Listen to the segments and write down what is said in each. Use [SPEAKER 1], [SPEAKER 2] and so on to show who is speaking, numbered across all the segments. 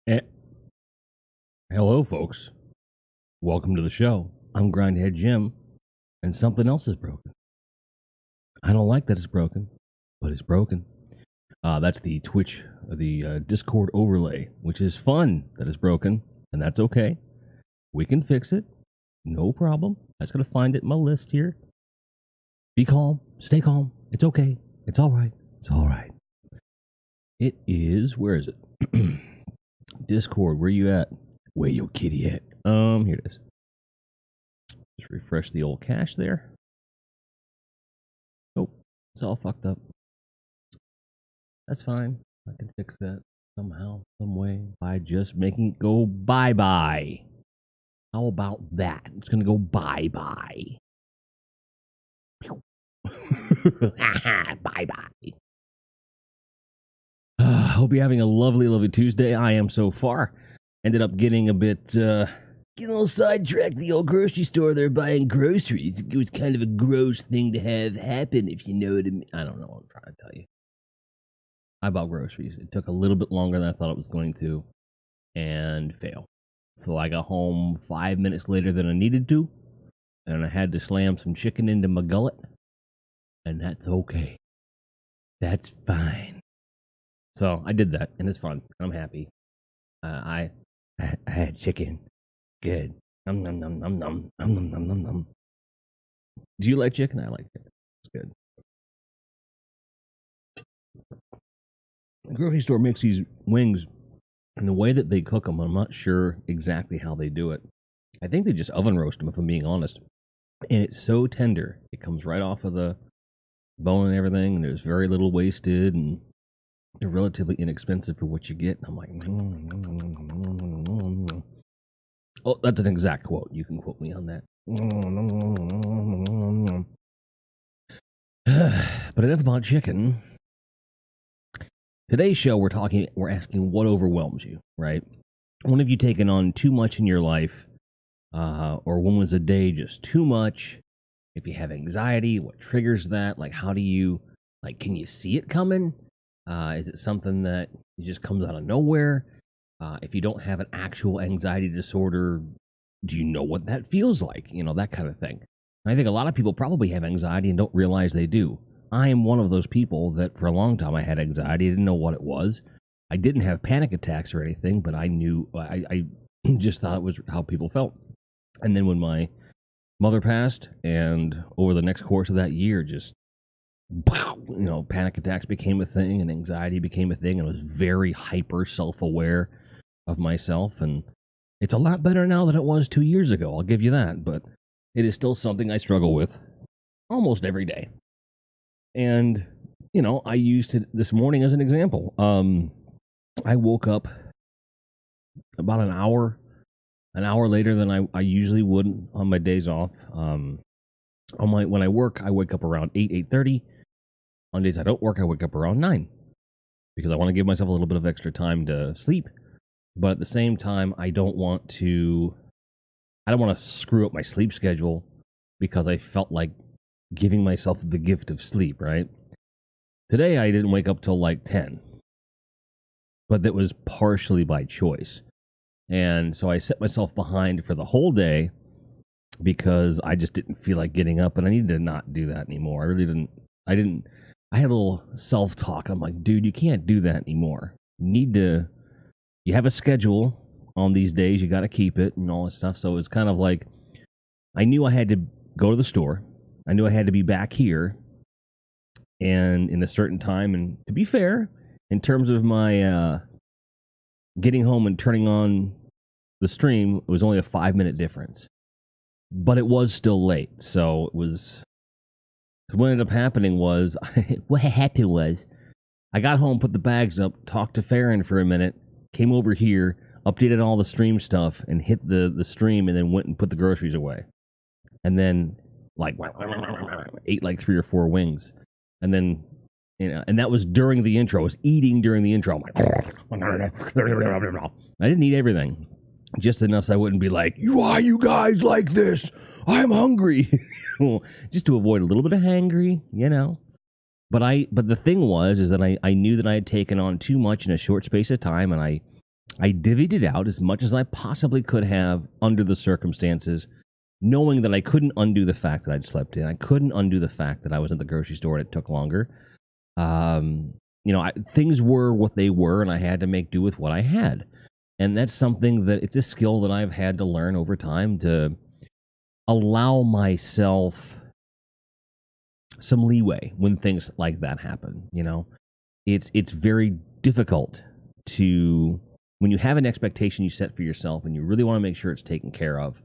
[SPEAKER 1] Eh, Hello, folks. Welcome to the show. I'm Grindhead Jim, and something else is broken. I don't like that it's broken, but it's broken. That's the Twitch, the Discord overlay, which is fun that it's broken, and that's okay. We can fix it. No problem. I just gotta find it in my list here. Be calm. Stay calm. It's okay. It's all right. It's all right. It is. Where is it? Discord. Where you at? Where your kitty at? Here it is. Just refresh the old cache there. Oh, it's all fucked up. That's fine. I can fix that somehow, some way, by just making it go bye-bye. How about that? It's gonna go bye-bye. Bye-bye. Hope you're having a lovely, lovely Tuesday. I am so far. Ended up getting a bit, getting a little sidetracked at the old grocery store there buying groceries. It was kind of a gross thing to have happen, if you know what I mean. I don't know what I'm trying to tell you. I bought groceries. It took a little bit longer than I thought it was going to, and fail. So I got home 5 minutes later than I needed to, and I had to slam some chicken into my gullet, and that's okay. That's fine. So I did that, and it's fun. I'm happy. I had chicken. Good. Nom nom nom nom nom nom nom nom nom nom. Do you like chicken? I like it. It's good. The grocery store makes these wings, and the way that they cook them, I'm not sure exactly how they do it. I think they just oven roast them, if I'm being honest. And it's so tender. It comes right off of the bone and everything, and there's very little wasted, and they're relatively inexpensive for what you get. And I'm like, oh, that's an exact quote. You can quote me on that. But enough about chicken. Today's show, we're asking what overwhelms you, right? When have you taken on too much in your life? Or when was a day just too much? If you have anxiety, what triggers that? Like, how do you, can you see it coming? Is it something that just comes out of nowhere? If you don't have an actual anxiety disorder, do you know what that feels like? You know, that kind of thing. And I think a lot of people probably have anxiety and don't realize they do. I am one of those people that for a long time I had anxiety. I didn't know what it was. I didn't have panic attacks or anything, but I knew, I just thought it was how people felt. And then when my mother passed, and over the next course of that year, just panic attacks became a thing and anxiety became a thing, and I was very hyper self-aware of myself, and it's a lot better now than it was 2 years ago, I'll give you that, but it is still something I struggle with almost every day. And, I used it this morning as an example. I woke up about an hour later than I usually would on my days off. When I work, I wake up around 8:30. On days I don't work, I wake up around 9 because I want to give myself a little bit of extra time to sleep. But at the same time, I don't want to screw up my sleep schedule because I felt like giving myself the gift of sleep, right? Today, I didn't wake up till 10, but that was partially by choice. And so I set myself behind for the whole day because I just didn't feel like getting up, and I needed to not do that anymore. I had a little self-talk. I'm like, dude, you can't do that anymore. You have a schedule on these days, you got to keep it and all this stuff. So it's kind of like, I knew I had to go to the store. I knew I had to be back here and in a certain time. And to be fair, in terms of my getting home and turning on the stream, it was only a 5-minute difference. But it was still late. So it was, what ended up happening was, I got home, put the bags up, talked to Farron for a minute, came over here, updated all the stream stuff, and hit the stream, and then went and put the groceries away. And then, ate 3 or 4 wings. And then, and that was during the intro. I was eating during the intro. I'm like, I didn't eat everything. Just enough so I wouldn't be like, why are you guys like this? I'm hungry. Just to avoid a little bit of hangry, But the thing is that I knew that I had taken on too much in a short space of time, and I divvied it out as much as I possibly could have under the circumstances, knowing that I couldn't undo the fact that I'd slept in. I couldn't undo the fact that I was at the grocery store and it took longer. Things were what they were, and I had to make do with what I had. And that's something that it's a skill that I've had to learn over time, to allow myself some leeway when things like that happen. It's very difficult to, when you have an expectation you set for yourself and you really want to make sure it's taken care of.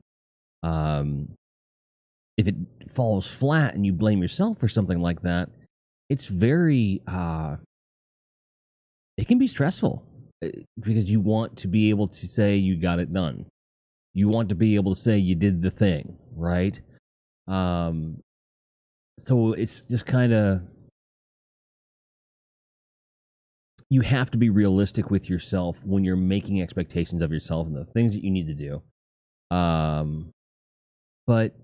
[SPEAKER 1] If it falls flat and you blame yourself for something like that, it's very it can be stressful, because you want to be able to say you got it done. You want to be able to say you did the thing, right? So it's just kind of, you have to be realistic with yourself when you're making expectations of yourself and the things that you need to do. But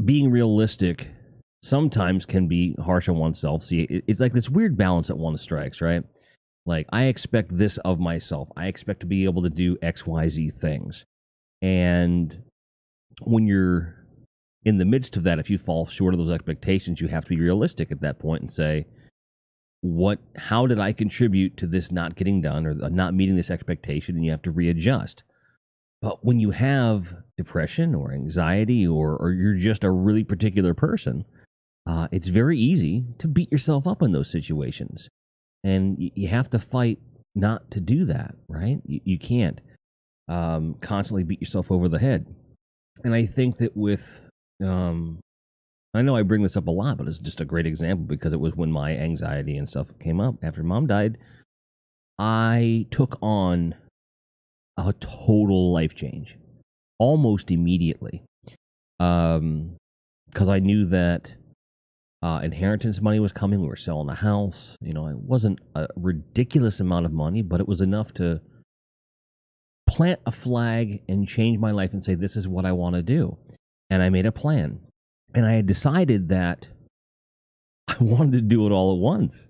[SPEAKER 1] being realistic sometimes can be harsh on oneself. See, it's like this weird balance that one strikes, right? Like, I expect this of myself. I expect to be able to do X, Y, Z things. And when you're in the midst of that, if you fall short of those expectations, you have to be realistic at that point and say, how did I contribute to this not getting done, or not meeting this expectation? And you have to readjust. But when you have depression or anxiety, or you're just a really particular person, it's very easy to beat yourself up in those situations. And you have to fight not to do that, right? You can't constantly beat yourself over the head. And I think that I know I bring this up a lot, but it's just a great example, because it was when my anxiety and stuff came up after Mom died. I took on a total life change almost immediately, because I knew that inheritance money was coming. We were selling the house. It wasn't a ridiculous amount of money, but it was enough to plant a flag and change my life and say, this is what I want to do. And I made a plan. And I had decided that I wanted to do it all at once.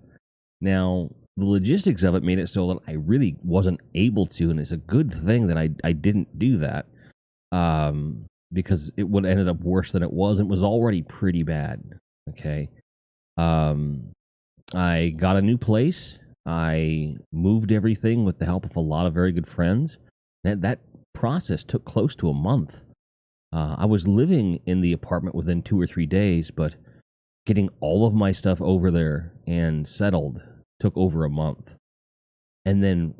[SPEAKER 1] Now, the logistics of it made it so that I really wasn't able to, and it's a good thing that I didn't do that, because it would have ended up worse than it was. It was already pretty bad. Okay. I got a new place. I moved everything with the help of a lot of very good friends. That process took close to a month. I was living in the apartment within 2 or 3 days, but getting all of my stuff over there and settled took over a month. And then,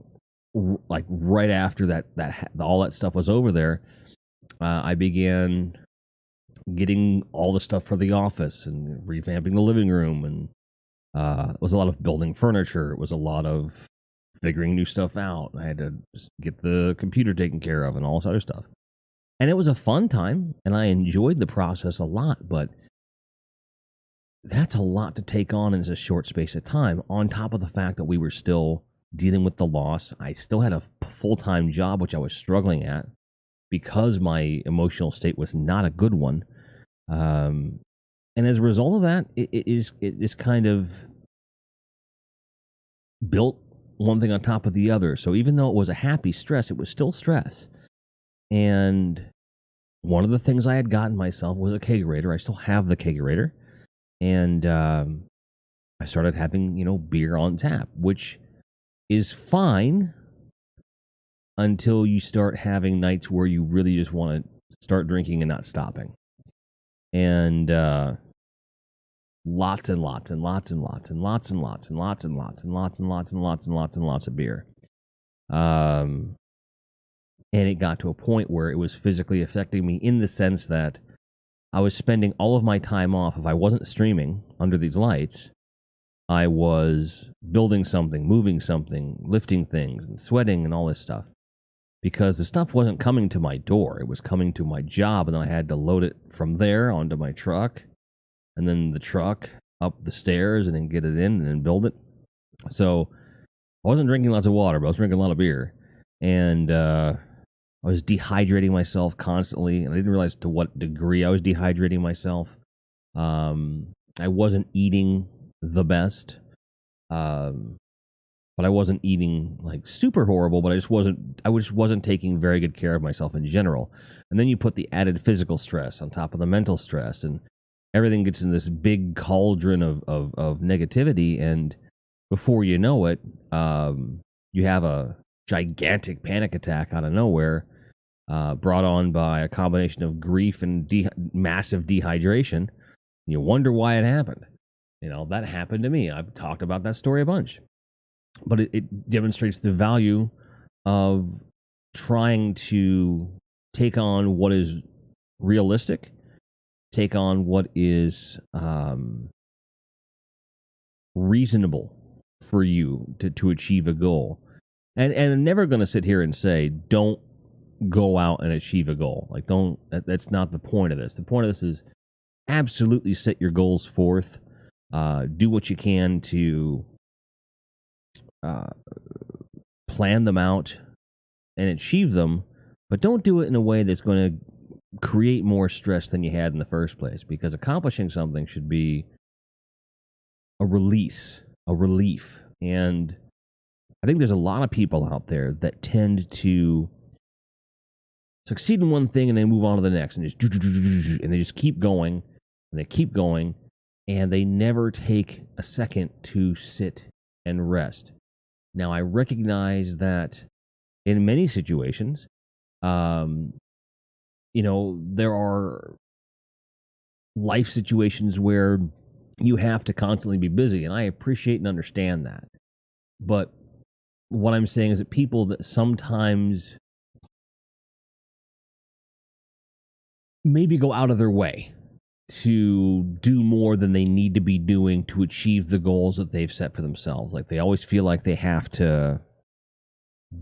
[SPEAKER 1] like right after that all that stuff was over there, I began getting all the stuff for the office and revamping the living room, and it was a lot of building furniture. It was a lot of figuring new stuff out. I had to just get the computer taken care of and all this other stuff. And it was a fun time, and I enjoyed the process a lot, but that's a lot to take on in a short space of time, on top of the fact that we were still dealing with the loss. I still had a full-time job, which I was struggling at because my emotional state was not a good one. And as a result of that, it is kind of built one thing on top of the other. So even though it was a happy stress, it was still stress. And one of the things I had gotten myself was a kegerator. I still have the kegerator. And I started having, beer on tap, which is fine until you start having nights where you really just want to start drinking and not stopping. And lots and lots and lots and lots and lots and lots and lots and lots and lots and lots and lots and lots and lots of beer. And it got to a point where it was physically affecting me, in the sense that I was spending all of my time off. If I wasn't streaming under these lights, I was building something, moving something, lifting things, and sweating and all this stuff. Because the stuff wasn't coming to my door. It was coming to my job, and then I had to load it from there onto my truck, and then the truck up the stairs, and then get it in and then build it. So I wasn't drinking lots of water, but I was drinking a lot of beer. And I was dehydrating myself constantly, and I didn't realize to what degree I was dehydrating myself. I wasn't eating the best. But I wasn't eating like super horrible, but I just wasn't taking very good care of myself in general. And then you put the added physical stress on top of the mental stress, and everything gets in this big cauldron of negativity. And before you know it, you have a gigantic panic attack out of nowhere, brought on by a combination of grief and massive dehydration. You wonder why it happened. That happened to me. I've talked about that story a bunch, but it demonstrates the value of trying to take on what is realistic, take on what is reasonable for you to achieve a goal. And I'm never going to sit here and say, don't go out and achieve a goal. Like, that's not the point of this. The point of this is absolutely set your goals forth. Do what you can to plan them out and achieve them, but don't do it in a way that's going to create more stress than you had in the first place, because accomplishing something should be a release, a relief. And I think there's a lot of people out there that tend to succeed in one thing and then move on to the next, and they just keep going and they keep going, and they never take a second to sit and rest. Now, I recognize that in many situations, there are life situations where you have to constantly be busy, and I appreciate and understand that. But what I'm saying is that people that sometimes maybe go out of their way to do more than they need to be doing to achieve the goals that they've set for themselves. Like, they always feel like they have to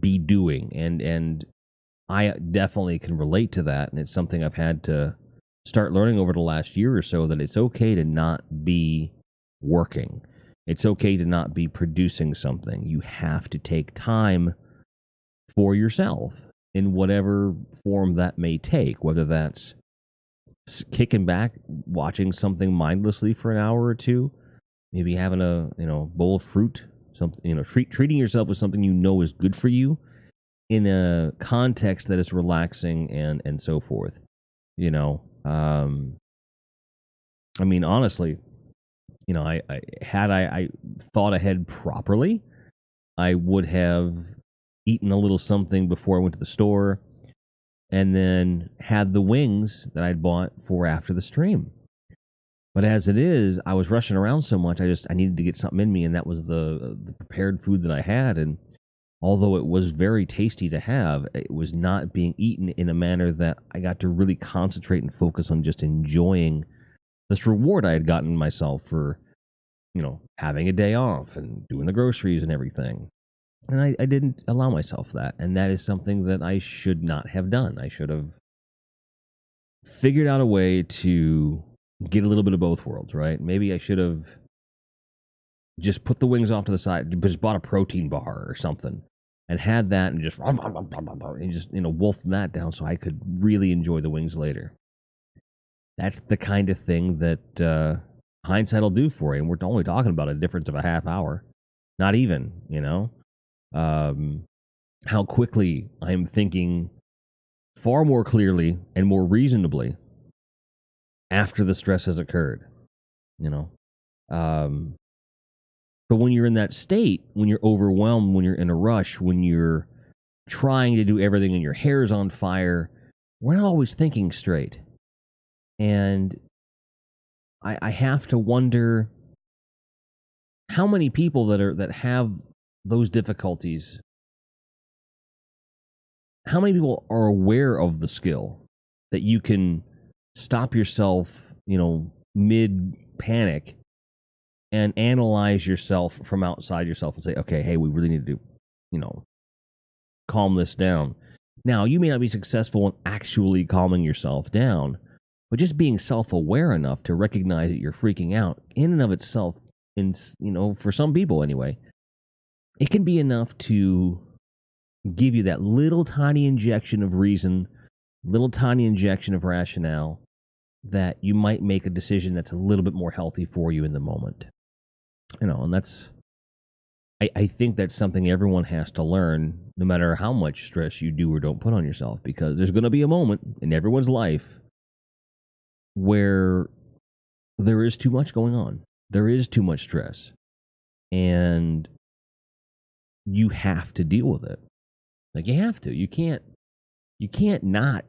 [SPEAKER 1] be doing, and I definitely can relate to that, and it's something I've had to start learning over the last year or so, that it's okay to not be working. It's okay to not be producing something. You have to take time for yourself in whatever form that may take, whether that's kicking back, watching something mindlessly for an hour or two, maybe having a bowl of fruit, something, treating yourself with something is good for you in a context that is relaxing and so forth. I mean, honestly, I thought ahead properly, I would have eaten a little something before I went to the store, and then had the wings that I'd bought for after the stream. But as it is, I was rushing around so much, I needed to get something in me, and that was the prepared food that I had. And although it was very tasty to have, it was not being eaten in a manner that I got to really concentrate and focus on just enjoying this reward I had gotten myself for, having a day off and doing the groceries and everything. And I didn't allow myself that. And that is something that I should not have done. I should have figured out a way to get a little bit of both worlds, right? Maybe I should have just put the wings off to the side, just bought a protein bar or something, and had that, and just wolfed that down so I could really enjoy the wings later. That's the kind of thing that hindsight will do for you. And we're only talking about a difference of a half hour. Not even, how quickly I am thinking far more clearly and more reasonably after the stress has occurred, But when you're in that state, when you're overwhelmed, when you're in a rush, when you're trying to do everything and your hair's on fire, we're not always thinking straight. And I have to wonder how many people that have those difficulties, how many people are aware of the skill that you can stop yourself, mid panic, and analyze yourself from outside yourself and say, okay, hey, we really need to, calm this down. Now, you may not be successful in actually calming yourself down, but just being self-aware enough to recognize that you're freaking out in and of itself, for some people anyway, it can be enough to give you that little tiny injection of reason, little tiny injection of rationale, that you might make a decision that's a little bit more healthy for you in the moment. And that's I think that's something everyone has to learn, no matter how much stress you do or don't put on yourself, because there's going to be a moment in everyone's life where there is too much going on. There is too much stress. And you have to deal with it. Like, you have to. You can't not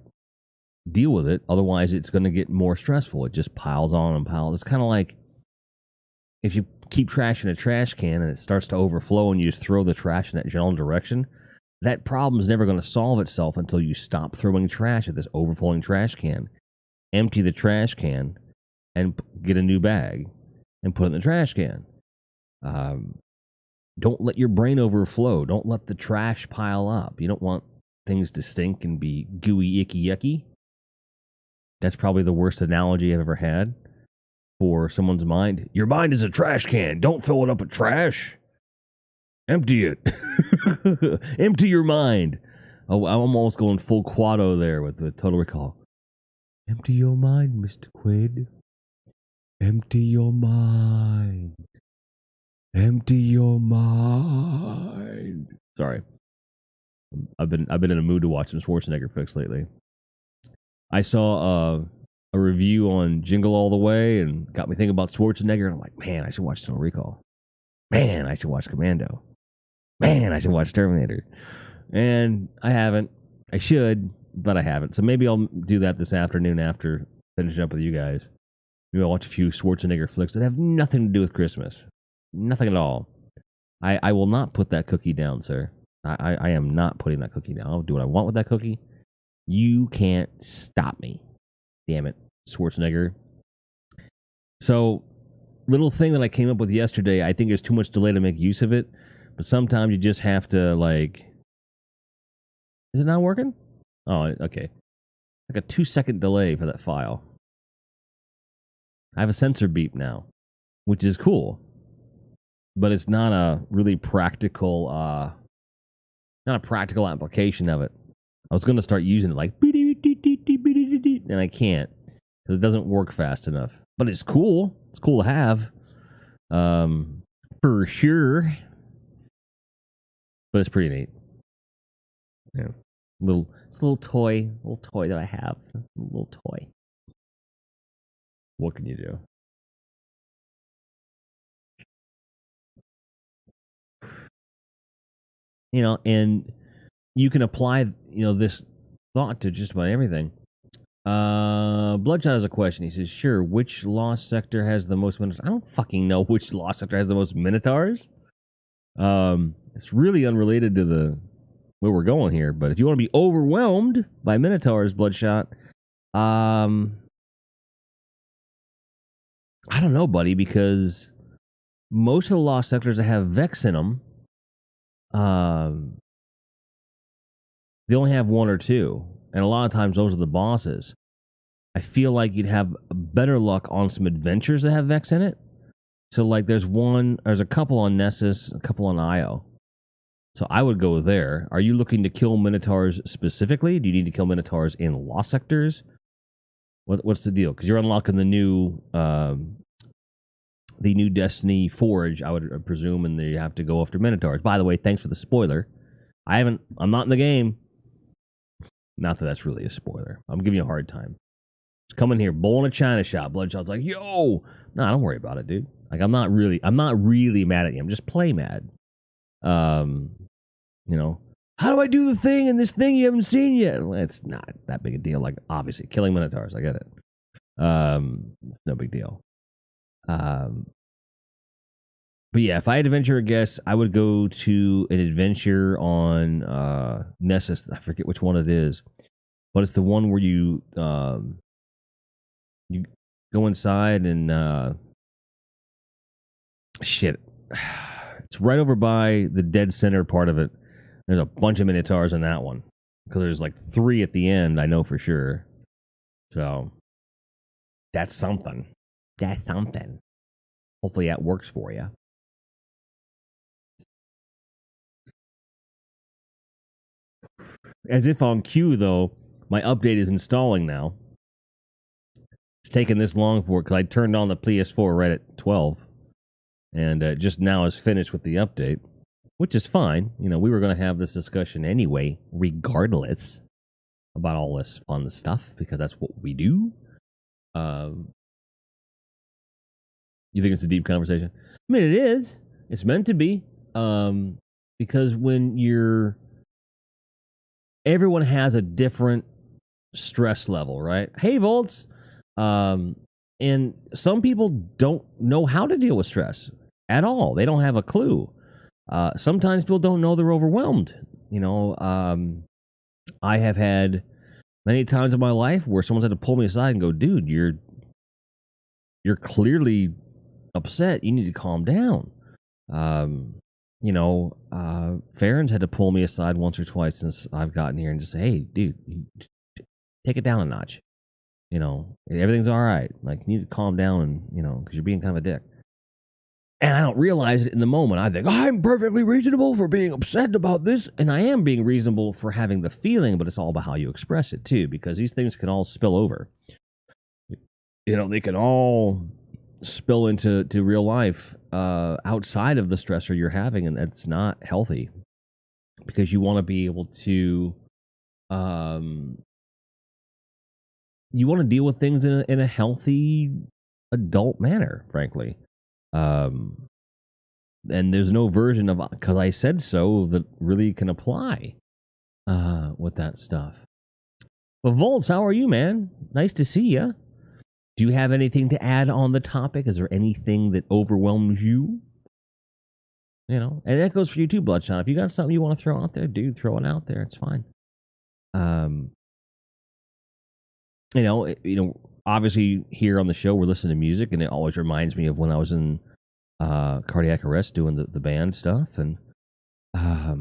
[SPEAKER 1] deal with it. Otherwise, it's going to get more stressful. It just piles on and piles. It's kind of like if you keep trash in a trash can and it starts to overflow and you just throw the trash in that general direction, that problem's never going to solve itself until you stop throwing trash at this overflowing trash can. Empty the trash can and get a new bag and put it in the trash can. Don't let your brain overflow. Don't let the trash pile up. You don't want things to stink and be gooey, icky, yucky. That's probably the worst analogy I've ever had for someone's mind. Your mind is a trash can. Don't fill it up with trash. Empty it. Empty your mind. Oh, I'm almost going full Quado there with the Total Recall. Empty your mind, Mr. Quid. Empty your mind. Empty your mind. Sorry. I've been in a mood to watch some Schwarzenegger flicks lately. I saw a review on Jingle All the Way and got me thinking about Schwarzenegger, and I'm like, man, I should watch Total Recall. Man, I should watch Commando. Man, I should watch Terminator. And I haven't. I should, but I haven't. So maybe I'll do that this afternoon after finishing up with you guys. Maybe I'll watch a few Schwarzenegger flicks that have nothing to do with Christmas. Nothing at all. I will not put that cookie down, sir. I am not putting that cookie down. I'll do what I want with that cookie. You can't stop me. Damn it, Schwarzenegger. So, little thing that I came up with yesterday, I think there's too much delay to make use of it, but sometimes you just have to, like... Is it not working? Oh, okay. Like a 2-second delay for that file. I have a sensor beep now, which is cool. But it's not a really practical, not a practical application of it. I was going to start using it like, and I can't because it doesn't work fast enough. But it's cool. It's cool to have, for sure. But it's pretty neat. Yeah, it's a little toy that I have. A little toy. What can you do? You know, and you can apply, this thought to just about everything. Bloodshot has a question. He says, sure, which lost sector has the most minotaurs? I don't fucking know which lost sector has the most minotaurs. It's really unrelated to where we're going here, but if you want to be overwhelmed by minotaurs, Bloodshot, I don't know, buddy, because most of the lost sectors that have Vex in them, they only have one or two, and a lot of times those are the bosses. I feel like you'd have better luck on some adventures that have Vex in it. So, like, there's a couple on Nessus, a couple on Io. So I would go there. Are you looking to kill Minotaurs specifically? Do you need to kill Minotaurs in lost sectors? What's the deal? Because you're unlocking the new Destiny Forge, I would presume, and you have to go after Minotaurs. By the way, thanks for the spoiler. I'm not in the game. Not that that's really a spoiler. I'm giving you a hard time. Just come in here, bowl in a China shop. Bloodshot's like, yo! No, don't worry about it, dude. Like, I'm not really mad at you. I'm just play mad. How do I do the thing in this thing you haven't seen yet? Well, it's not that big a deal. Like, obviously, killing Minotaurs, I get it. It's no big deal. But yeah, if I had to venture a guess, I would go to an adventure on Nessus. I forget which one it is, but it's the one where you go inside and shit. It's right over by the dead center part of it. There's a bunch of Minotaurs in that one because there's like 3 at the end. I know for sure. So that's something. That's something. Hopefully that works for you. As if on cue, though, my update is installing now. It's taken this long for it because I turned on the PS4 right at 12. And just now is finished with the update. which is fine. You know, we were going to have this discussion anyway, regardless about all this fun stuff because that's what we do. Um, you think it's a deep conversation? I mean, it is. It's meant to be. Because when everyone has a different stress level, right? Hey, Volts. And some people don't know how to deal with stress at all. They don't have a clue. Sometimes people don't know they're overwhelmed. You know, I have had many times in my life where someone's had to pull me aside and go, dude, you're clearly upset. You need to calm down. Farron's had to pull me aside once or twice since I've gotten here and just say, hey, dude, take it down a notch. You know, everything's all right. Like, you need to calm down and, you know, because you're being kind of a dick. And I don't realize it in the moment. I think, I'm perfectly reasonable for being upset about this. And I am being reasonable for having the feeling, but it's all about how you express it, too, because these things can all spill over. You know, they can all spill into real life outside of the stressor you're having, and that's not healthy because you want to be able to you want to deal with things in a healthy adult manner, frankly. And there's no version of because I said so that really can apply with that stuff. But Volts, how are you, man? Nice to see you. Do you have anything to add on the topic? Is there anything that overwhelms you? You know, and that goes for you too, Bloodshot. If you got something you want to throw out there, dude, throw it out there. It's fine. Obviously here on the show we're listening to music, and it always reminds me of when I was in cardiac arrest doing the band stuff, and I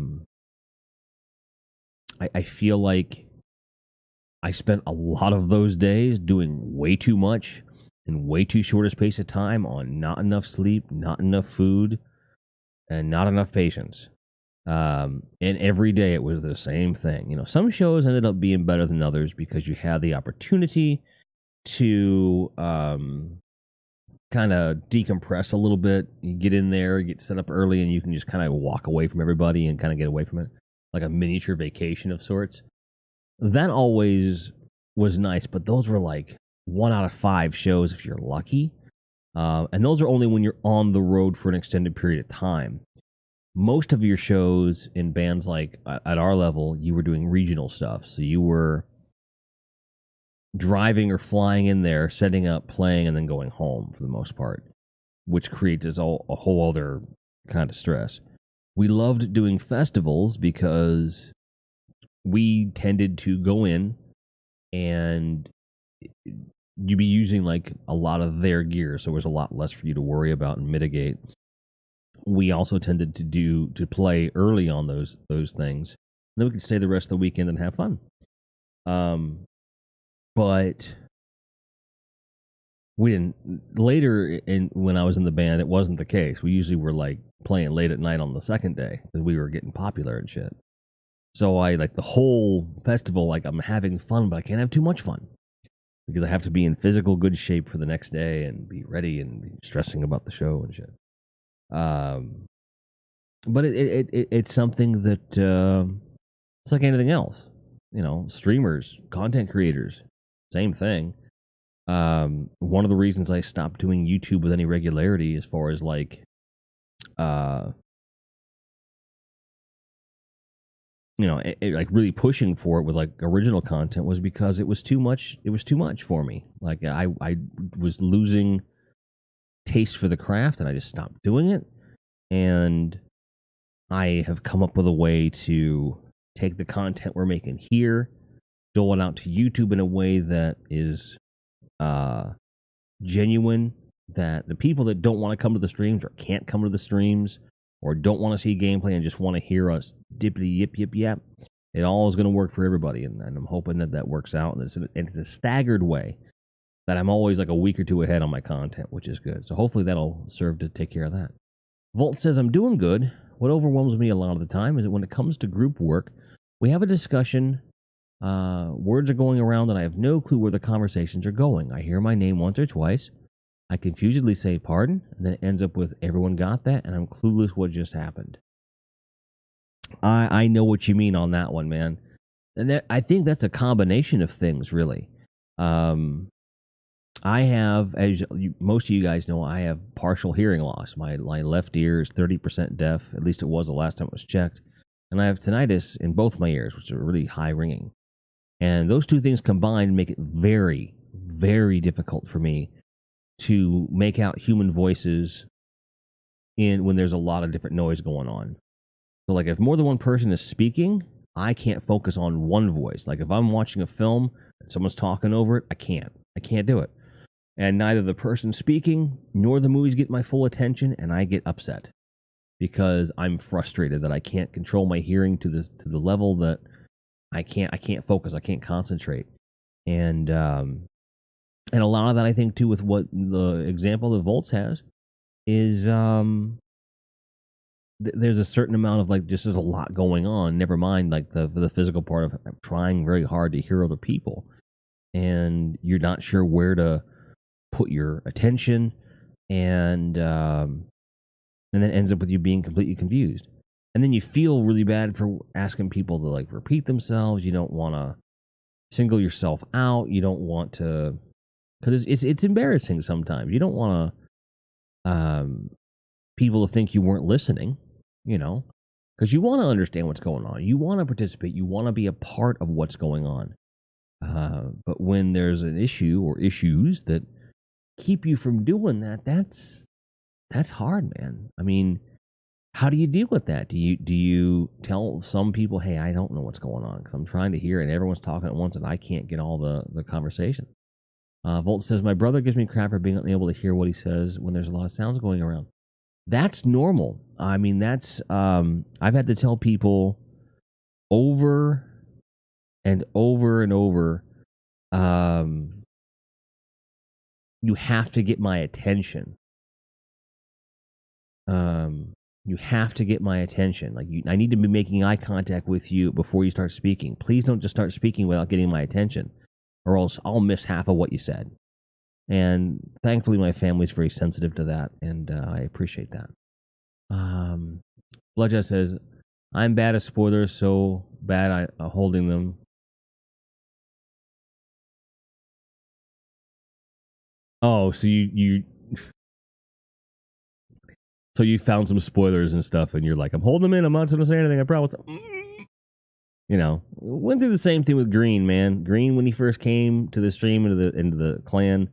[SPEAKER 1] feel like I spent a lot of those days doing way too much in way too short a space of time on not enough sleep, not enough food, and not enough patience. And every day it was the same thing. You know, some shows ended up being better than others because you had the opportunity to kind of decompress a little bit. You get in there, get set up early, and you can just kind of walk away from everybody and kind of get away from it, like a miniature vacation of sorts. That always was nice, but those were like 1 out of 5 shows if you're lucky. And those are only when you're on the road for an extended period of time. Most of your shows in bands like at our level, you were doing regional stuff. So you were driving or flying in there, setting up, playing, and then going home for the most part, which creates a whole other kind of stress. We loved doing festivals because we tended to go in and you'd be using like a lot of their gear, so there's a lot less for you to worry about and mitigate. We also tended to play early on those things, and then we could stay the rest of the weekend and have fun. But we didn't later when I was in the band, it wasn't the case. We usually were like playing late at night on the second day because we were getting popular and shit. So I like the whole festival, like I'm having fun, but I can't have too much fun because I have to be in physical good shape for the next day and be ready and be stressing about the show and shit. But it's something that it's like anything else. You know, streamers, content creators, same thing. One of the reasons I stopped doing YouTube with any regularity, as far as like, like really pushing for it with like original content, was because it was too much. It was too much for me. Like I was losing taste for the craft, and I just stopped doing it. And I have come up with a way to take the content we're making here, dole it out to YouTube in a way that is genuine, that the people that don't want to come to the streams or can't come to the streams or don't want to see gameplay and just want to hear us dippity yip yip yap, it all is going to work for everybody, and I'm hoping that works out. And it's a staggered way that I'm always like a week or two ahead on my content, which is good. So hopefully that'll serve to take care of that. Volt says, I'm doing good. What overwhelms me a lot of the time is that when it comes to group work, we have a discussion, words are going around, and I have no clue where the conversations are going. I hear my name once or twice. I confusedly say pardon, and then it ends up with everyone got that, and I'm clueless what just happened. I know what you mean on that one, man. And I think that's a combination of things, really. Um, I have, as most of you guys know, I have partial hearing loss. My left ear is 30% deaf. At least it was the last time it was checked. And I have tinnitus in both my ears, which are really high ringing. And those two things combined make it very, very difficult for me to make out human voices in when there's a lot of different noise going on. So, like, if more than one person is speaking, I can't focus on one voice. Like, if I'm watching a film and someone's talking over it, I can't do it. And neither the person speaking nor the movies get my full attention, and I get upset because I'm frustrated that I can't control my hearing to the level that I can't focus, I can't concentrate. And a lot of that, I think, too, with what the example that Volts has is there's a certain amount of, like, just there's a lot going on. Never mind, like, the physical part of trying very hard to hear other people, and you're not sure where to put your attention, and then ends up with you being completely confused. And then you feel really bad for asking people to, like, repeat themselves. You don't want to single yourself out. You don't want to, because it's embarrassing sometimes. You don't want to people to think you weren't listening, because you want to understand what's going on. You want to participate. You want to be a part of what's going on. But when there's an issue or issues that keep you from doing that, that's hard, man. I mean, how do you deal with that? Do you tell some people, hey, I don't know what's going on because I'm trying to hear it and everyone's talking at once and I can't get all the conversation? Volt says, my brother gives me crap for being unable to hear what he says when there's a lot of sounds going around. That's normal. I mean, that's I've had to tell people over and over and over, you have to get my attention. You have to get my attention. Like, I need to be making eye contact with you before you start speaking. Please don't just start speaking without getting my attention, or else I'll miss half of what you said. And thankfully, my family's very sensitive to that, and I appreciate that. Bloodjet says, I'm bad at spoilers, so bad I holding them. Oh, so you so you found some spoilers and stuff, and you're like, I'm holding them in. I'm not going to say anything. I promise. Went through the same thing with Green, man. Green, when he first came to the stream into the clan,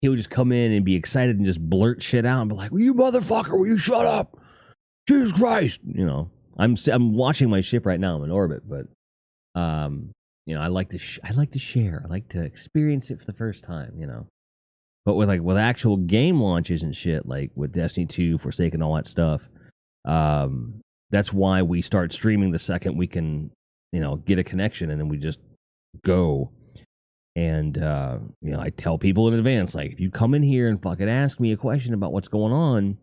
[SPEAKER 1] he would just come in and be excited and just blurt shit out and be like, "Will you motherfucker? Will you shut up? Jesus Christ!" I'm watching my ship right now. I'm in orbit, but I like to share. I like to experience it for the first time. But with actual game launches and shit, like with Destiny 2, Forsaken, all that stuff, that's why we start streaming the second we can, get a connection, and then we just go. And I tell people in advance, like, if you come in here and fucking ask me a question about what's going on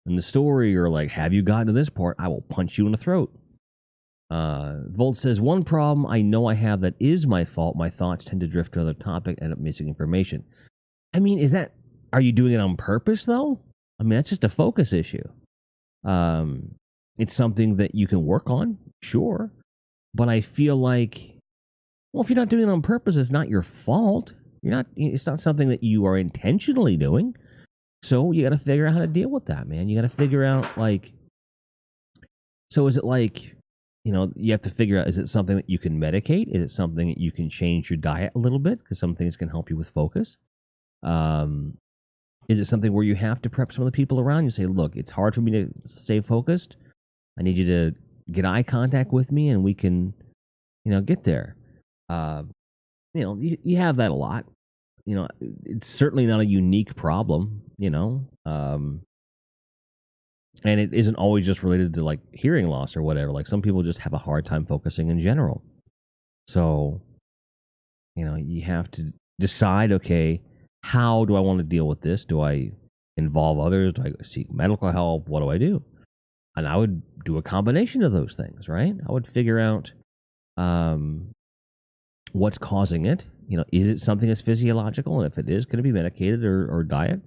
[SPEAKER 1] in the story, or like, have you gotten to this part, I will punch you in the throat. Volt says, one problem I know I have that is my fault. My thoughts tend to drift to another topic, end up missing information. I mean, are you doing it on purpose, though? I mean, that's just a focus issue. It's something that you can work on, sure. But I feel like, well, if you're not doing it on purpose, it's not your fault. It's not something that you are intentionally doing. So you got to figure out how to deal with that, man. You got to figure out, like, so is it like, you have to figure out, is it something that you can medicate? Is it something that you can change your diet a little bit? Because some things can help you with focus. Is it something where you have to prep some of the people around you? Say, look, it's hard for me to stay focused. I need you to get eye contact with me, and we can, get there. You have that a lot. It's certainly not a unique problem. And it isn't always just related to, like, hearing loss or whatever. Like, some people just have a hard time focusing in general. So, you have to decide, okay, how do I want to deal with this? Do I involve others? Do I seek medical help? What do I do? And I would do a combination of those things, right? I would figure out what's causing it. Is it something that's physiological? And if it is, can it be medicated or diet?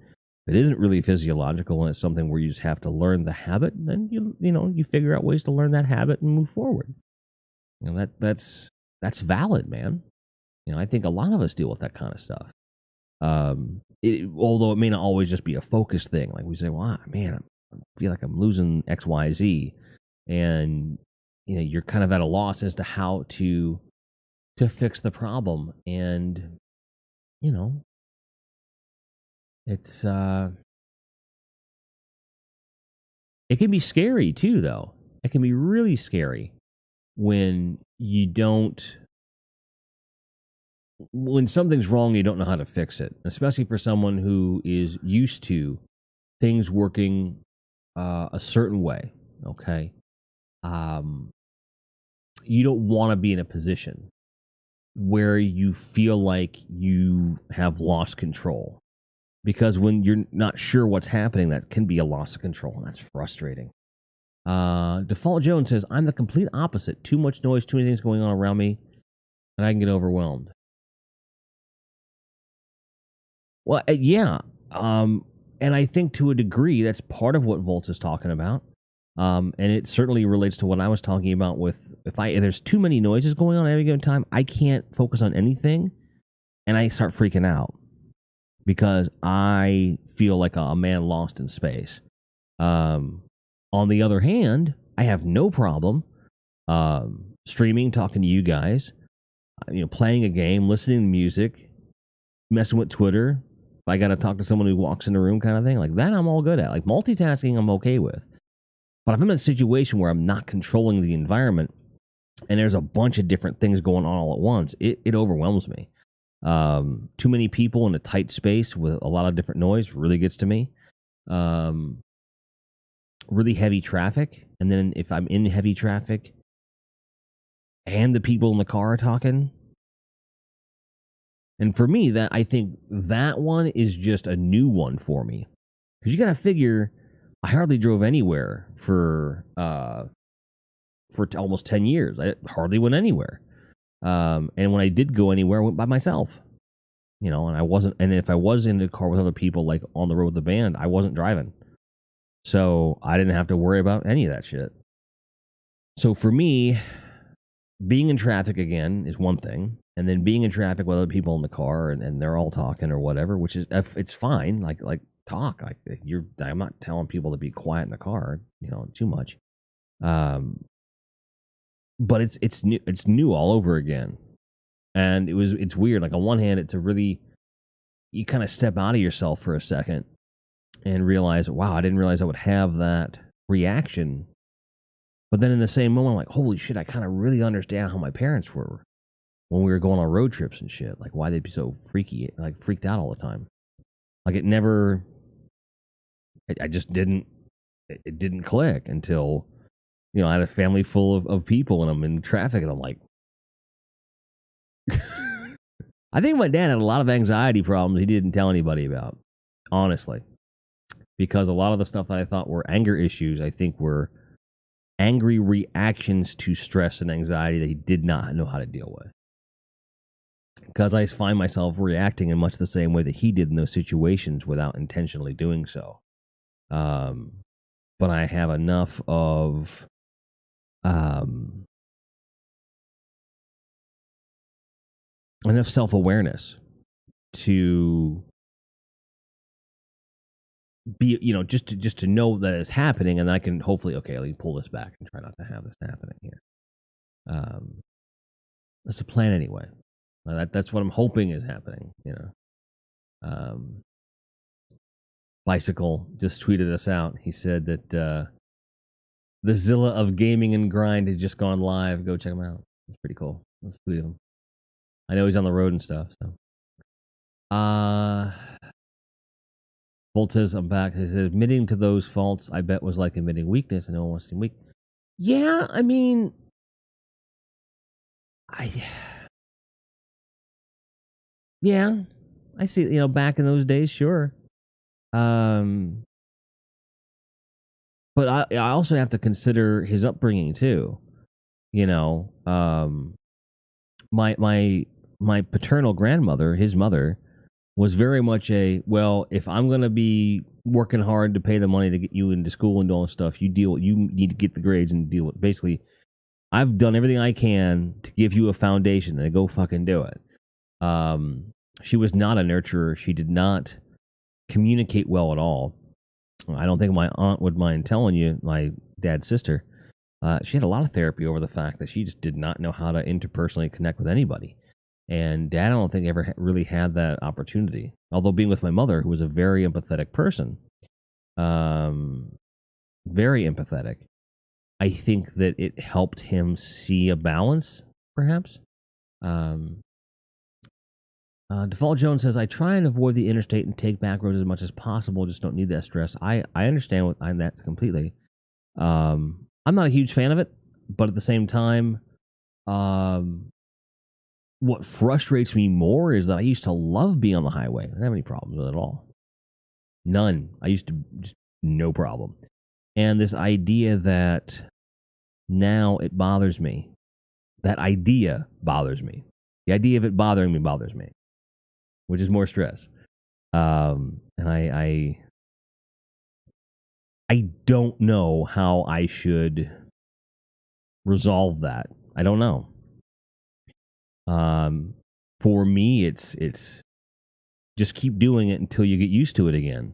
[SPEAKER 1] If it isn't really physiological and it's something where you just have to learn the habit, then you figure out ways to learn that habit and move forward. That's valid, man. I think a lot of us deal with that kind of stuff. Although it may not always just be a focus thing. Like we say, well, man, I feel like I'm losing X, Y, Z, and you're kind of at a loss as to how to fix the problem. And it's it can be scary too, though. It can be really scary when when something's wrong, you don't know how to fix it, especially for someone who is used to things working a certain way. Okay. You don't want to be in a position where you feel like you have lost control, because when you're not sure what's happening, that can be a loss of control, and that's frustrating. Default Jones says, I'm the complete opposite. Too much noise, too many things going on around me, and I can get overwhelmed. Well, yeah. And I think to a degree, that's part of what Volt is talking about. And it certainly relates to what I was talking about with if there's too many noises going on at every given time, I can't focus on anything, and I start freaking out because I feel like a man lost in space. On the other hand, I have no problem streaming, talking to you guys, playing a game, listening to music, messing with Twitter. If I got to talk to someone who walks in the room kind of thing, like that I'm all good at. Like multitasking, I'm okay with. But if I'm in a situation where I'm not controlling the environment and there's a bunch of different things going on all at once, it overwhelms me. Too many people in a tight space with a lot of different noise really gets to me. Really heavy traffic. And then if I'm in heavy traffic and the people in the car are talking. And for me, I think that one is just a new one for me. Because you got to figure, I hardly drove anywhere for almost 10 years. I hardly went anywhere. And when I did go anywhere, I went by myself. And I wasn't, and if I was in the car with other people, like on the road with the band, I wasn't driving. So I didn't have to worry about any of that shit. So for me, being in traffic again is one thing. And then being in traffic with other people in the car and they're all talking or whatever, which is, it's fine. Like talk. Like I'm not telling people to be quiet in the car, too much. But it's new. It's new all over again, and it's weird. Like on one hand, it's a really, you kind of step out of yourself for a second and realize, wow, I didn't realize I would have that reaction. But then in the same moment, I'm like, holy shit, I kind of really understand how my parents were when we were going on road trips and shit. Like why they'd be so freaked out all the time. Like it never, I just didn't, it didn't click until, I had a family full of people and I'm in traffic and I'm like, I think my dad had a lot of anxiety problems he didn't tell anybody about, honestly. Because a lot of the stuff that I thought were anger issues, I think were angry reactions to stress and anxiety that he did not know how to deal with. Because I find myself reacting in much the same way that he did in those situations without intentionally doing so. But I have enough of enough self-awareness to be, just to know that it's happening, and I can hopefully, let me pull this back and try not to have this happening here. That's the plan anyway. That's what I'm hoping is happening. Bicycle just tweeted us out. He said that the Zilla of gaming and grind has just gone live. Go check him out. It's pretty cool. Let's tweet him. I know he's on the road and stuff. So, Bolt says, I'm back. He says, admitting to those faults, I bet, was like admitting weakness, and no one wants to seem weak. Yeah, I mean, yeah, I see, back in those days, sure. But I also have to consider his upbringing too. My paternal grandmother, his mother, was very much a, well, if I'm going to be working hard to pay the money to get you into school and all this stuff, you need to get the grades and deal with. Basically, I've done everything I can to give you a foundation and go fucking do it. She was not a nurturer. She did not communicate well at all. I don't think my aunt would mind telling you, my dad's sister, she had a lot of therapy over the fact that she just did not know how to interpersonally connect with anybody. And dad, I don't think ever really had that opportunity. Although being with my mother, who was a very empathetic person, very empathetic, I think that it helped him see a balance, perhaps. Default Jones says, I try and avoid the interstate and take back roads as much as possible. Just don't need that stress. I understand that completely. I'm not a huge fan of it, but at the same time, what frustrates me more is that I used to love being on the highway. I didn't have any problems with it at all. None. I used to just no problem. And this idea that now it bothers me, that idea bothers me. The idea of it bothering me bothers me, which is more stress. And I don't know how I should resolve that. I don't know. For me, it's just keep doing it until you get used to it again.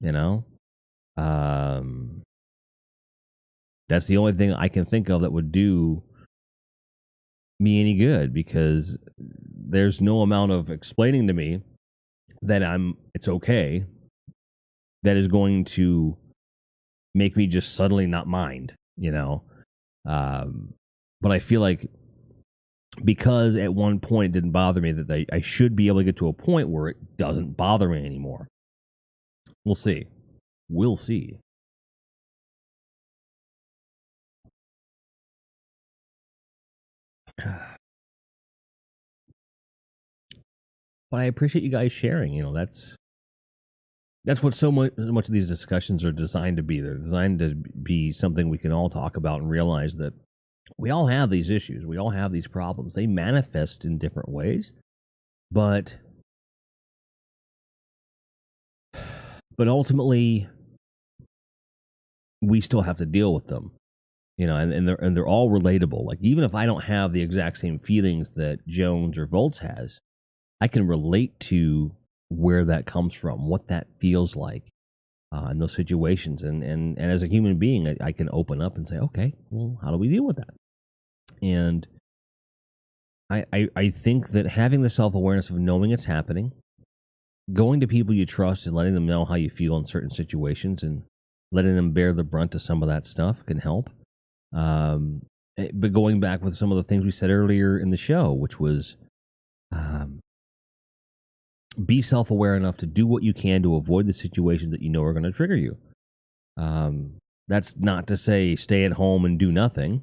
[SPEAKER 1] You know, that's the only thing I can think of that would do me any good, because there's no amount of explaining to me that it's okay that is going to make me just suddenly not mind, you know. But I feel like because at one point it didn't bother me, that I should be able to get to a point where it doesn't bother me anymore. We'll see. We'll see. But I appreciate you guys sharing. You know, that's what so much of these discussions are designed to be. They're designed to be something we can all talk about and realize that we all have these issues. We all have these problems. They manifest in different ways, but ultimately we still have to deal with them. You know, and they're all relatable. Like, even if I don't have the exact same feelings that Jones or Volts has, I can relate to where that comes from, what that feels like in those situations. And as a human being, I can open up and say, okay, well, how do we deal with that? And I think that having the self-awareness of knowing it's happening, going to people you trust and letting them know how you feel in certain situations and letting them bear the brunt of some of that stuff can help. But going back with some of the things we said earlier in the show, which was be self-aware enough to do what you can to avoid the situations that you know are going to trigger you. That's not to say stay at home and do nothing.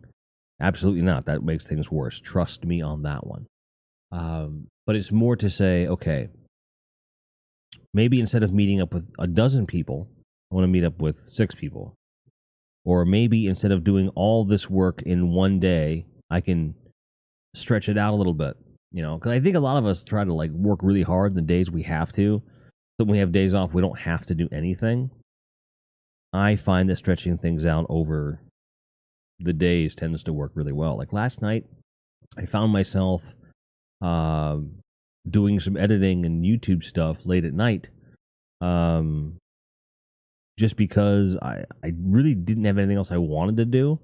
[SPEAKER 1] Absolutely not. That makes things worse. Trust me on that one. But it's more to say, okay, maybe instead of meeting up with a dozen people, I want to meet up with 6 people. Or maybe instead of doing all this work in one day, I can stretch it out a little bit. You know, because I think a lot of us try to like work really hard the days we have to. So when we have days off, we don't have to do anything. I find that stretching things out over the days tends to work really well. Like last night, I found myself doing some editing and YouTube stuff late at night. Just because I really didn't have anything else I wanted to do.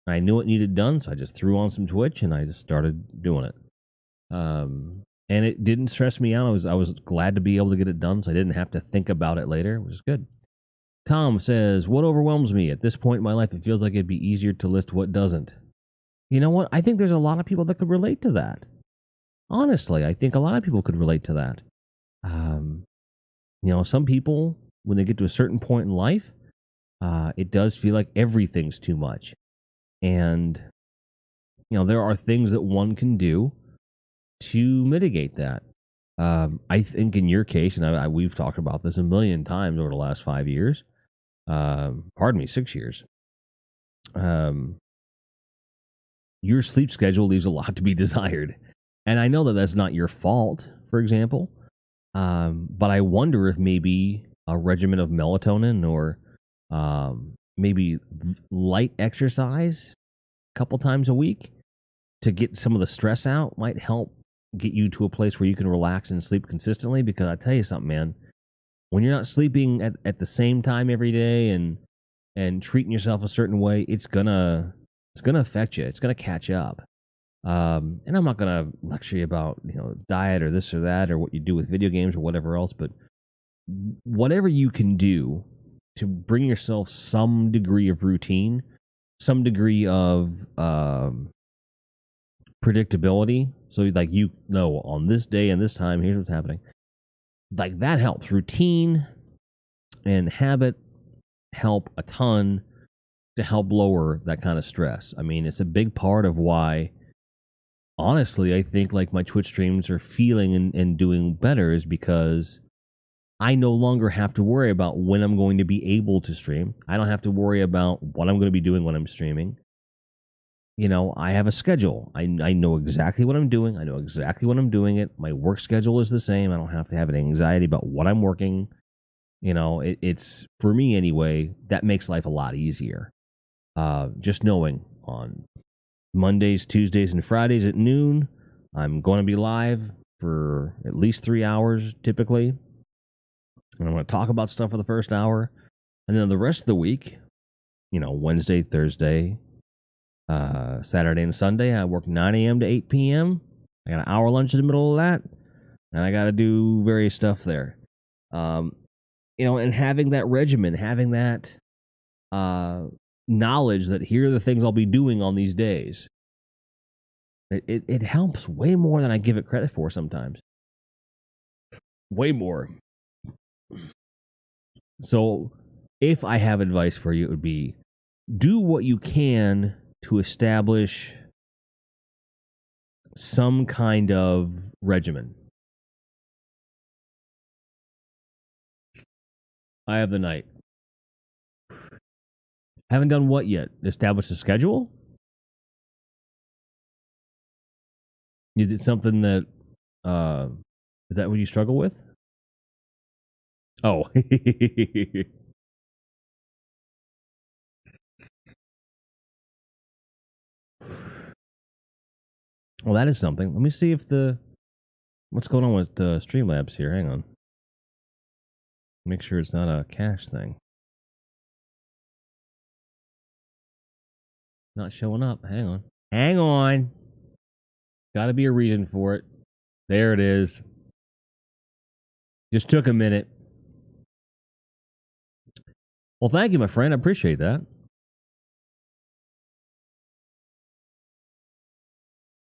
[SPEAKER 1] I knew it needed done, so I just threw on some Twitch and I just started doing it. And it didn't stress me out. I was glad to be able to get it done, so I didn't have to think about it later, which is good. Tom says, what overwhelms me? At this point in my life, it feels like it'd be easier to list what doesn't. You know what? I think there's a lot of people that could relate to that. Honestly, I think a lot of people could relate to that. You know, some people, when they get to a certain point in life, it does feel like everything's too much. And, you know, there are things that one can do to mitigate that. I think in your case, and we've talked about this a million times over the last 5 years, 6 years, your sleep schedule leaves a lot to be desired. And I know that that's not your fault, for example, But I wonder if maybe a regimen of melatonin or maybe light exercise a couple times a week to get some of the stress out might help get you to a place where you can relax and sleep consistently. Because I tell you something, man, when you're not sleeping at the same time every day and treating yourself a certain way, it's gonna affect you. It's gonna catch up. And I'm not gonna lecture you about diet or this or that or what you do with video games or whatever else, but whatever you can do to bring yourself some degree of routine, some degree of predictability. So like on this day and this time, here's what's happening. Like that helps. Routine and habit help a ton to help lower that kind of stress. I mean, it's a big part of why, honestly, I think like my Twitch streams are feeling and doing better is because I no longer have to worry about when I'm going to be able to stream. I don't have to worry about what I'm going to be doing when I'm streaming. I have a schedule. I know exactly what I'm doing. I know exactly when I'm doing it. My work schedule is the same. I don't have to have an anxiety about what I'm working. It's for me anyway, that makes life a lot easier. Just knowing on Mondays, Tuesdays, and Fridays at noon, I'm going to be live for at least 3 hours typically. And I'm going to talk about stuff for the first hour. And then the rest of the week, Wednesday, Thursday, Saturday, and Sunday, I work 9 a.m. to 8 p.m. I got an hour lunch in the middle of that. And I got to do various stuff there. And having that regimen, having that knowledge that here are the things I'll be doing on these days, it helps way more than I give it credit for sometimes. Way more. So if I have advice for you, it would be do what you can to establish some kind of regimen. I have the night. Haven't done what yet? Establish a schedule? Is it something that is that what you struggle with? Oh. Well, that is something. Let me see if what's going on with the Streamlabs here. Hang on. Make sure it's not a cache thing. Not showing up. Hang on. Hang on. Gotta be a reason for it. There it is. Just took a minute. Well, thank you, my friend. I appreciate that.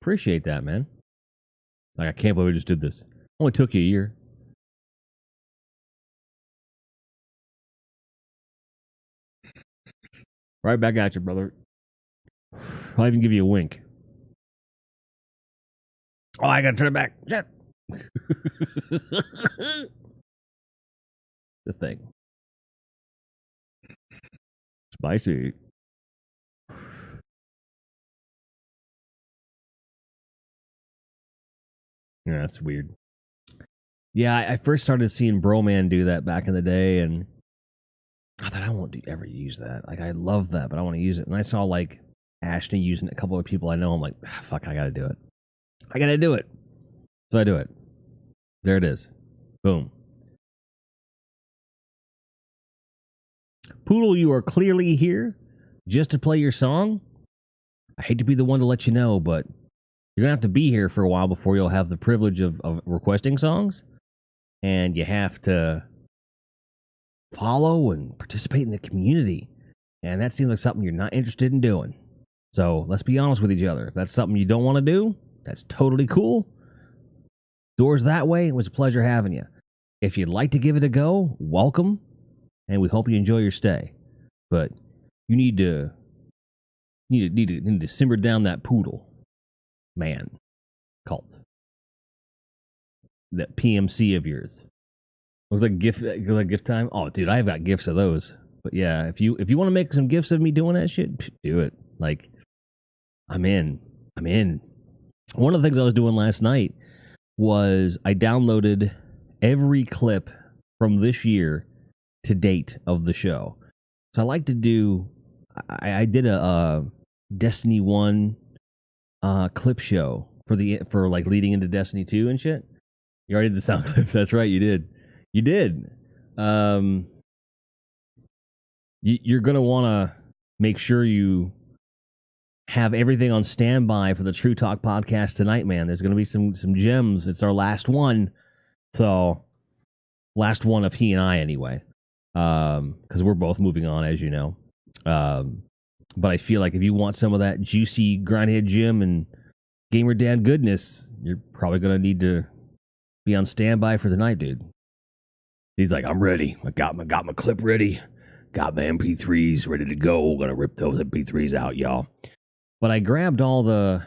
[SPEAKER 1] Appreciate that, man. Like, I can't believe we just did this. Only took you a year. Right back at you, brother. I'll even give you a wink. Oh, I gotta turn it back. Shit. The thing. Spicy. Yeah, that's weird. Yeah, I first started seeing Broman do that back in the day, and I thought I won't ever use that. Like, I love that, but I want to use it. And I saw like Ashley using it, a couple of people I know. I'm like, fuck, I gotta do it. I gotta do it. So I do it. There it is. Boom. Poodle, you are clearly here just to play your song. I hate to be the one to let you know, but you're gonna have to be here for a while before you'll have the privilege of requesting songs. And you have to follow and participate in the community. And that seems like something you're not interested in doing. So let's be honest with each other. If that's something you don't want to do, that's totally cool. Doors that way. It was a pleasure having you. If you'd like to give it a go, welcome. And we hope you enjoy your stay. But you need to simmer down that poodle man cult. That PMC of yours. It was like gift time. Oh, dude, I've got gifts of those. But yeah, if you want to make some gifts of me doing that shit, do it. Like, I'm in. One of the things I was doing last night was I downloaded every clip from this year to date of the show. So I like to do. I did a Destiny 1 clip show for like leading into Destiny 2 and shit. You already did the sound clips. That's right, you did. You did. You're gonna want to make sure you have everything on standby for the True Talk podcast tonight, man. There's gonna be some gems. It's our last one, so last one of he and I anyway, because we're both moving on, as you know. But I feel like if you want some of that juicy Grindhead Jim and Gamer Dad goodness, you're probably gonna need to be on standby for the night, dude. He's like, I'm ready. I got my clip ready. Got my MP3s ready to go. Gonna rip those MP3s out, y'all. But I grabbed all the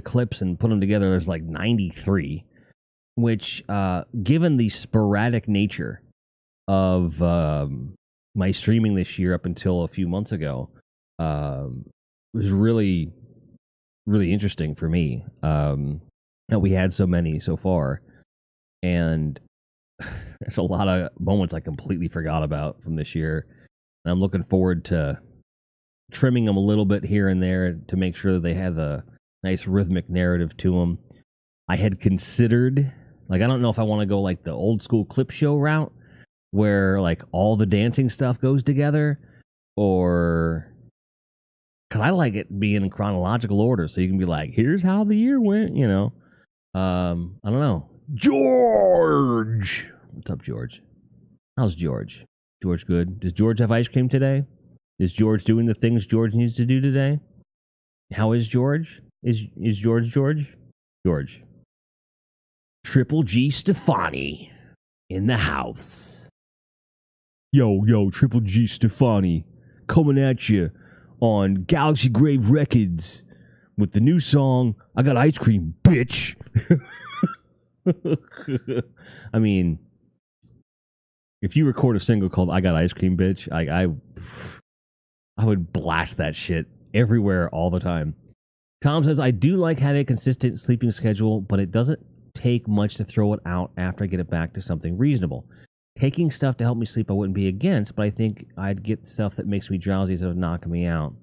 [SPEAKER 1] clips and put them together. There's like 93, which, given the sporadic nature of my streaming this year up until a few months ago, was really, really interesting for me. That we had so many so far. And there's a lot of moments I completely forgot about from this year. And I'm looking forward to trimming them a little bit here and there to make sure that they have a nice rhythmic narrative to them. I had considered, like, I don't know if I want to go like the old school clip show route where like all the dancing stuff goes together, or because I like it being in chronological order, so you can be like, here's how the year went, you know. I don't know. George! What's up, George? How's George? George good? Does George have ice cream today? Is George doing the things George needs to do today? How is George? Is George? George. Triple G Stefani in the house. Yo, Triple G Stefani coming at you on Galaxy Grave Records with the new song, I Got Ice Cream, bitch. I mean, if you record a single called I Got Ice Cream, bitch, I would blast that shit everywhere all the time. Tom says, I do like having a consistent sleeping schedule, but it doesn't take much to throw it out after I get it back to something reasonable. Taking stuff to help me sleep I wouldn't be against, but I think I'd get stuff that makes me drowsy instead of knocking me out.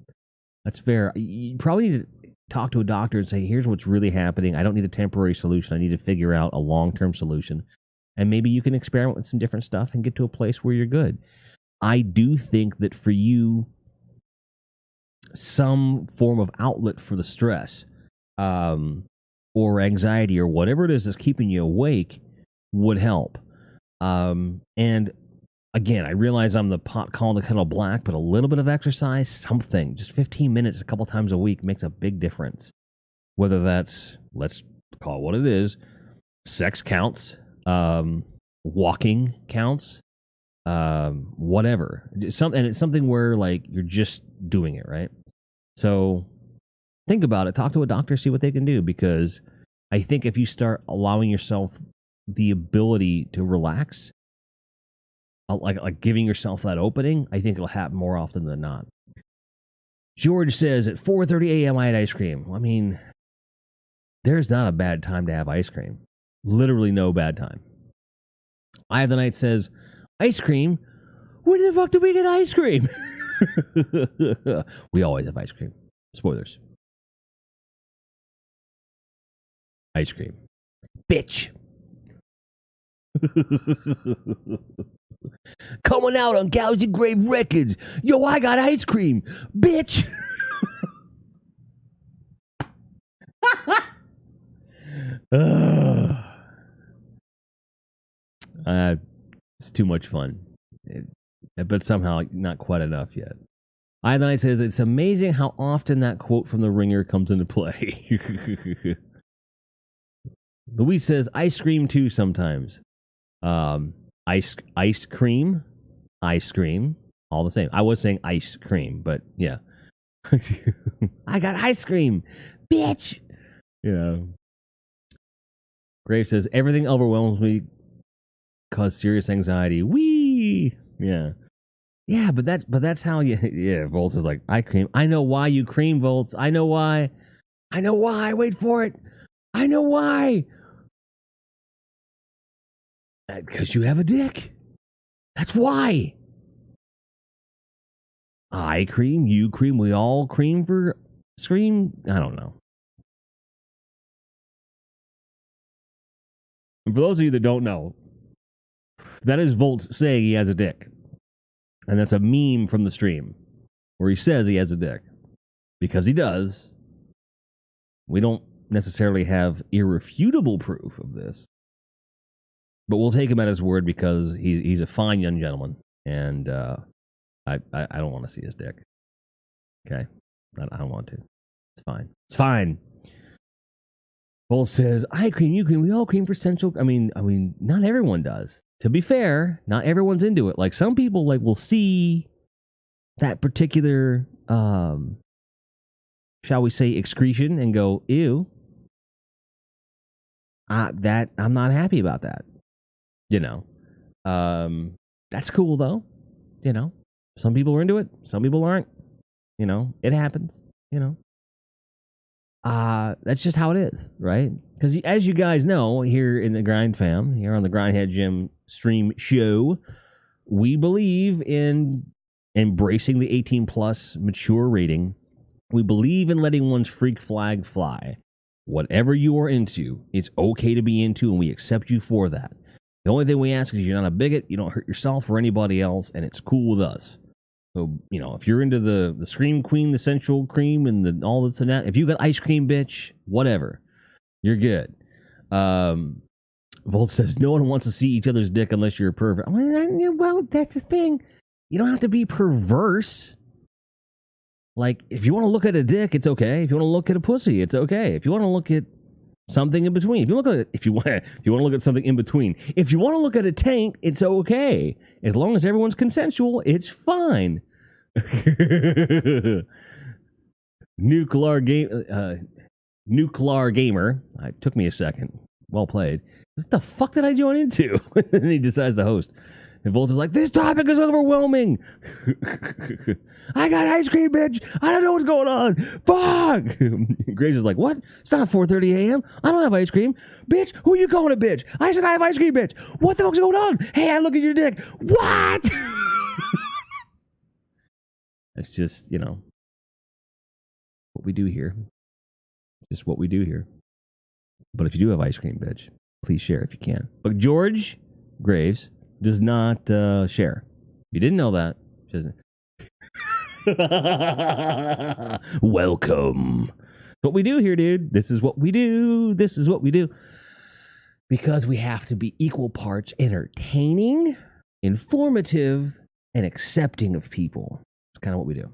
[SPEAKER 1] That's fair. You probably need to talk to a doctor and say, here's what's really happening. I don't need a temporary solution. I need to figure out a long-term solution. And maybe you can experiment with some different stuff and get to a place where you're good. I do think that for you, some form of outlet for the stress or anxiety or whatever it is that's keeping you awake would help. And again, I realize I'm the pot calling the kettle black, but a little bit of exercise, something, just 15 minutes a couple times a week makes a big difference. Whether that's, let's call it what it is, sex counts, walking counts, whatever. And it's something where like you're just doing it, right? So think about it, talk to a doctor, see what they can do, because I think if you start allowing yourself the ability to relax, like giving yourself that opening, I think it'll happen more often than not. George says at 4:30 a.m. I had ice cream. I mean, there's not a bad time to have ice cream. Literally no bad time. I Have the Night says, ice cream? Where the fuck do we get ice cream? We always have ice cream. Spoilers. Ice cream. Bitch. Coming out on Galaxy Grave Records. Yo, I got ice cream. Bitch. It's too much fun. But somehow not quite enough yet. I Have the Night says, it's amazing how often that quote from The Ringer comes into play. Louise says, ice cream too sometimes. Ice cream, all the same. I was saying ice cream, but yeah. I got ice cream, bitch. Yeah. Grave says, everything overwhelms me, cause serious anxiety. Wee. Yeah. Yeah, but that's how you. Yeah, Volts is like, I cream. I know why you cream, Volts. I know why. Wait for it. I know why. Because you have a dick. That's why. I cream, you cream, we all cream for Scream. I don't know. And for those of you that don't know, that is Volts saying he has a dick. And that's a meme from the stream where he says he has a dick. Because he does. We don't necessarily have irrefutable proof of this. But we'll take him at his word because he's a fine young gentleman. And I don't want to see his dick. Okay? I don't want to. It's fine. It's fine. Bull says, I cream, you cream, we all cream for central. I mean, not everyone does. To be fair, not everyone's into it. Like some people will see that particular shall we say excretion and go, ew. That I'm not happy about that. That's cool though. Some people are into it, some people aren't. It happens. That's just how it is, right? Because as you guys know, here in the Grind fam, here on the Grindhead Gym stream show, we believe in embracing the 18 plus mature rating. We believe in letting one's freak flag fly. Whatever you are into, it's okay to be into, and we accept you for that. The only thing we ask is you're not a bigot, you don't hurt yourself or anybody else, and it's cool with us. So, if you're into the Scream Queen, the Central Cream, and all this and that, if you got ice cream, bitch, whatever, you're good. Volt says, no one wants to see each other's dick unless you're a pervert. Well, that's the thing. You don't have to be perverse. Like, if you want to look at a dick, it's okay. If you want to look at a pussy, it's okay. If you want to look at something in between, if you want to look at something in between, if you want to look at a tank, it's okay. As long as everyone's consensual, it's fine. Nuclear gamer. It took me a second. Well played. What the fuck did I join into? And he decides to host. And Volt is like, this topic is overwhelming. I got ice cream, bitch. I don't know what's going on. Fuck. Graves is like, what? It's not 4:30 a.m. I don't have ice cream. Bitch, who are you calling a bitch? I said I have ice cream, bitch. What the fuck's going on? Hey, I look at your dick. What? That's just, what we do here. Just what we do here. But if you do have ice cream, bitch, please share if you can. But George Graves does not share. You didn't know that. Welcome. What we do here, dude. This is what we do. This is what we do. Because we have to be equal parts entertaining, informative, and accepting of people. It's kind of what we do.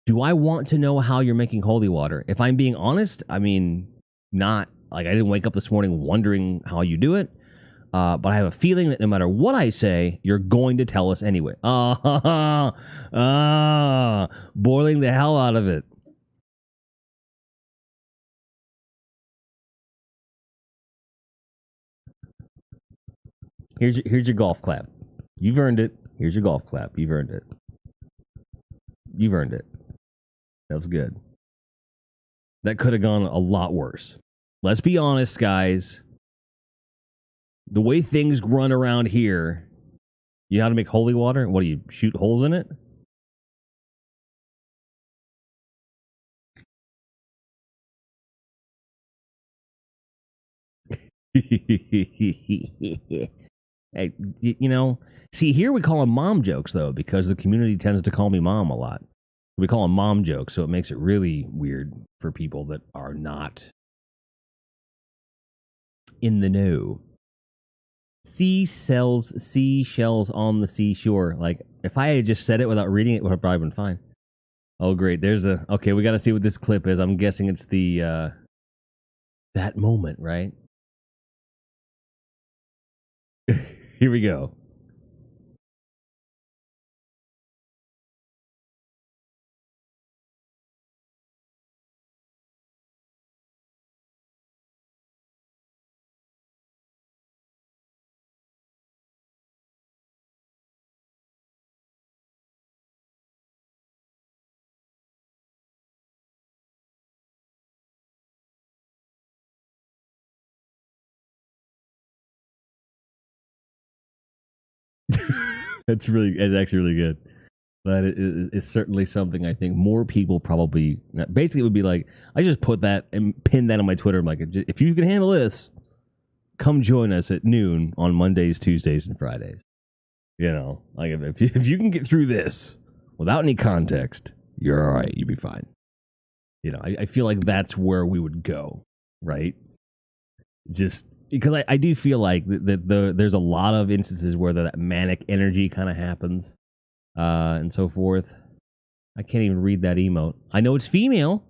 [SPEAKER 1] Do I want to know how you're making holy water? If I'm being honest, not like I didn't wake up this morning wondering how you do it. But I have a feeling that no matter what I say, you're going to tell us anyway. Boiling the hell out of it. Here's your golf clap. You've earned it. Here's your golf clap. You've earned it. You've earned it. That was good. That could have gone a lot worse. Let's be honest, guys. The way things run around here, you know how to make holy water? What do you shoot holes in it? Hey, see, here we call them mom jokes, though, because the community tends to call me mom a lot. We call them mom jokes, so it makes it really weird for people that are not in the know. Seashells on the seashore. Like, if I had just said it without reading it, it would have probably been fine. Oh, great. Okay, we got to see what this clip is. I'm guessing it's the, that moment, right? Here we go. It's actually really good. But it's certainly something I think more people probably basically it would be like I just put that and pin that on my Twitter. I'm like, if you can handle this, come join us at noon on Mondays, Tuesdays, and Fridays. You know, like if you can get through this without any context, you're all right. You'll be fine. You know, I feel like that's where we would go, right? Just because I do feel like there's a lot of instances where that manic energy kind of happens. And so forth. I can't even read that emote. I know it's female.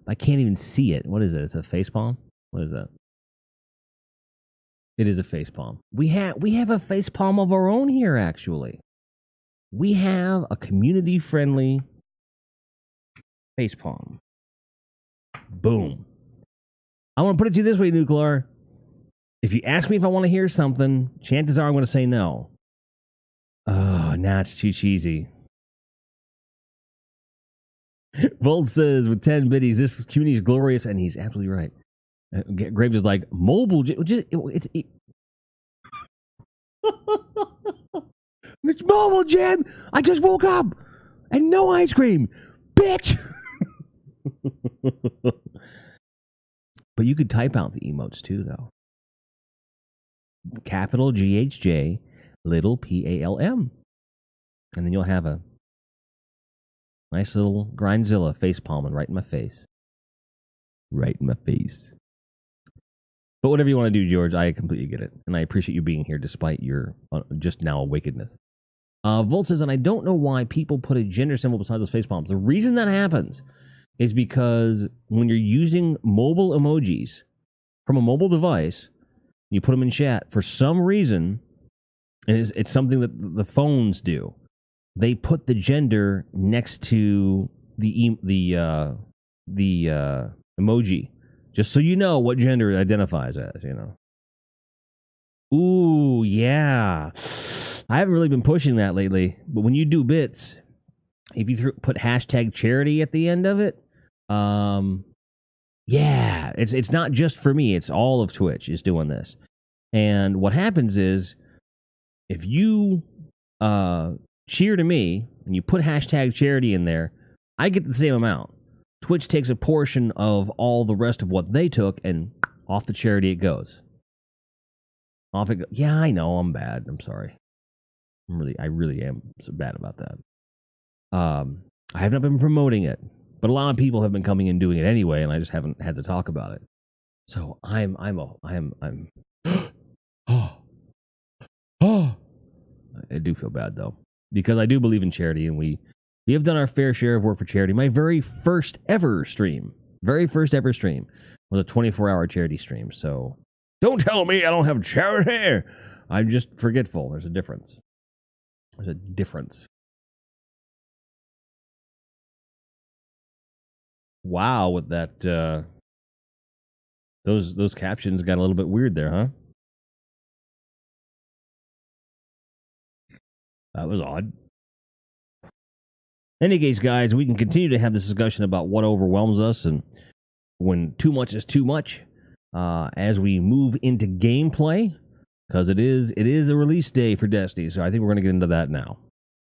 [SPEAKER 1] But I can't even see it. What is it? It's a facepalm? What is that? It is a facepalm. We have a facepalm of our own here, actually. We have a community-friendly facepalm. Boom. I want to put it to you this way, Nuclear. If you ask me if I want to hear something, chances are I'm going to say no. Oh, now it's too cheesy. Volt says, with 10 biddies, this community is glorious, and he's absolutely right. Graves is like, mobile... It's mobile jam! I just woke up! And no ice cream! Bitch! But you could type out the emotes, too, though. Capital GHJ... little PALM. And then you'll have a nice little Grindzilla face palming right in my face. Right in my face. But whatever you want to do, George, I completely get it. And I appreciate you being here despite your just now awakenedness. Volt says, and I don't know why people put a gender symbol beside those face palms. The reason that happens is because when you're using mobile emojis from a mobile device, you put them in chat, for some reason... and it's something that the phones do. They put the gender next to the emoji, just so you know what gender it identifies as. You know. Ooh, yeah. I haven't really been pushing that lately, but when you do bits, if you put hashtag charity at the end of it, yeah, it's not just for me. It's all of Twitch is doing this, and what happens is, if you cheer to me and you put hashtag charity in there, I get the same amount. Twitch takes a portion of all the rest of what they took, and off the charity it goes. Off it goes. Yeah, I know, I'm bad. I'm sorry. I really am so bad about that. I have not been promoting it, but a lot of people have been coming and doing it anyway, and I just haven't had to talk about it. So I'm oh, I do feel bad though, because I do believe in charity, and we have done our fair share of work for charity. My very first ever stream was a 24-hour charity stream. So don't tell me I don't have charity. I'm just forgetful. There's a difference. Wow, with that, those captions got a little bit weird there, huh? That was odd. In any case, guys, we can continue to have this discussion about what overwhelms us and when too much is too much as we move into gameplay, because it is a release day for Destiny, so I think we're going to get into that now.